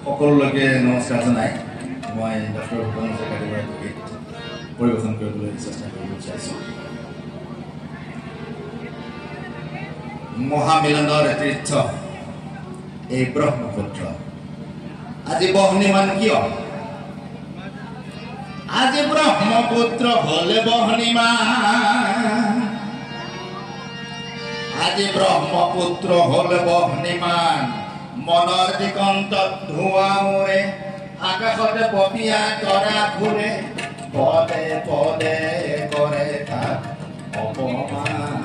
সকলোকে নমস্কাৰ জনাই মই ডক্টৰ ভূপেন হাজৰিকাৰ গীত পৰিৱেশন কৰিবলৈ চেষ্টা কৰিব বিচাৰিছোঁ। মহামিলনৰ তীৰ্থ এই ব্ৰহ্মপুত্ৰ আজি বহ্নিমান কিয়? আজি ব্ৰহ্মপুত্ৰ হলে বহ্নিমান, আজি ব্ৰহ্মপুত্ৰ হলে বহ্নিমান, মনৰ দিগন্তত ধোঁৱা উৰে, আকাশতে পপীয়া তৰা ঘূৰে, পদে পদে কৰে তাক অপমান।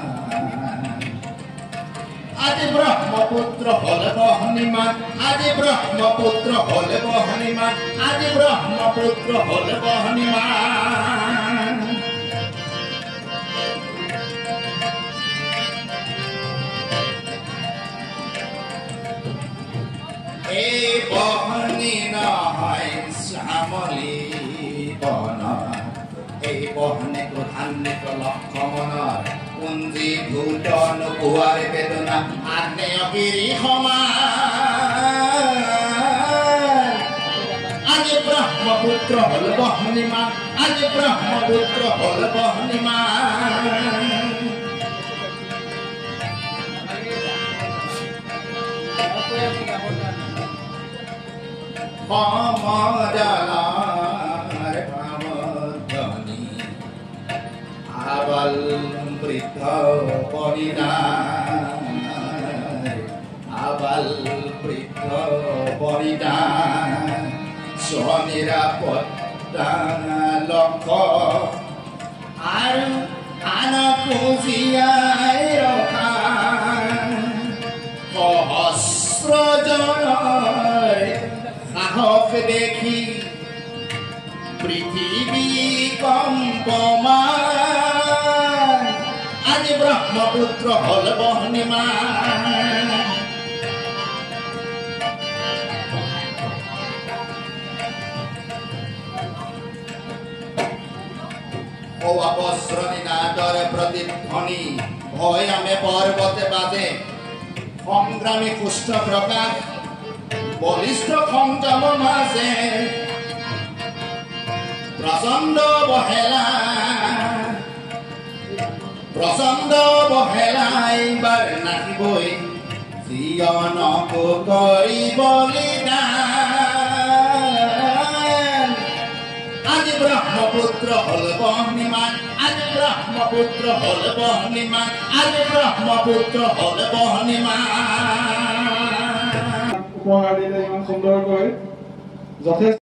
আজি ব্ৰহ্মপুত্ৰ হলে বহ্নিমান, আজি ব্ৰহ্মপুত্ৰ হলে বহ্নিমান, আজি ব্ৰহ্মপুত্ৰ হলে বহ্নিমান। এই বহ্নি নহয় শ্যামলী বন, এই বহ্নি প্ৰধান্বিত লক্ষ্মণৰ পুঞ্জীভূত নোপোৱাৰ বেদনা আগ্নেয়গিৰি সমান। আজি ব্ৰহ্মপুত্ৰ হল বহ্নিমান, আজি ব্ৰহ্মপুত্ৰ হল বহ্নিমান। সমজলাৰ ভাৱধ্বনি আবাল বৃদ্ধ পৰিণাম, আবাল বৃদ্ধ পৰিণাম, স্বনিৰাপত্তা লক্ষ্য আৰু আনকো জীয়াই ৰখা সহস্ৰজনৰ সাহস দেখি পৃথিৱী কম্পমান। আজি ব্ৰহ্মপুত্ৰ হল বহ্নিমান। অবস্ৰনিনাদৰ প্ৰতিধ্বনি ভয়ামে পৰ্বতে বাজে, সংগ্ৰামী সুস্থ প্ৰকাশ বলিষ্ঠ সংযম মাজে, প্ৰচণ্ড বহেলা, প্ৰচণ্ড বহেলা এইবাৰ নাহিবই, জীৱনকো কৰি বলিদান। আজি ব্ৰহ্মপুত্ৰ হল বহ্নিমান, আজি ব্ৰহ্মপুত্ৰ হল বহ্নিমান, আজি ব্ৰহ্মপুত্ৰ হল বহ্নিমান। উপহাৰ দিলে ইমান সুন্দৰকৈ যথেষ্ট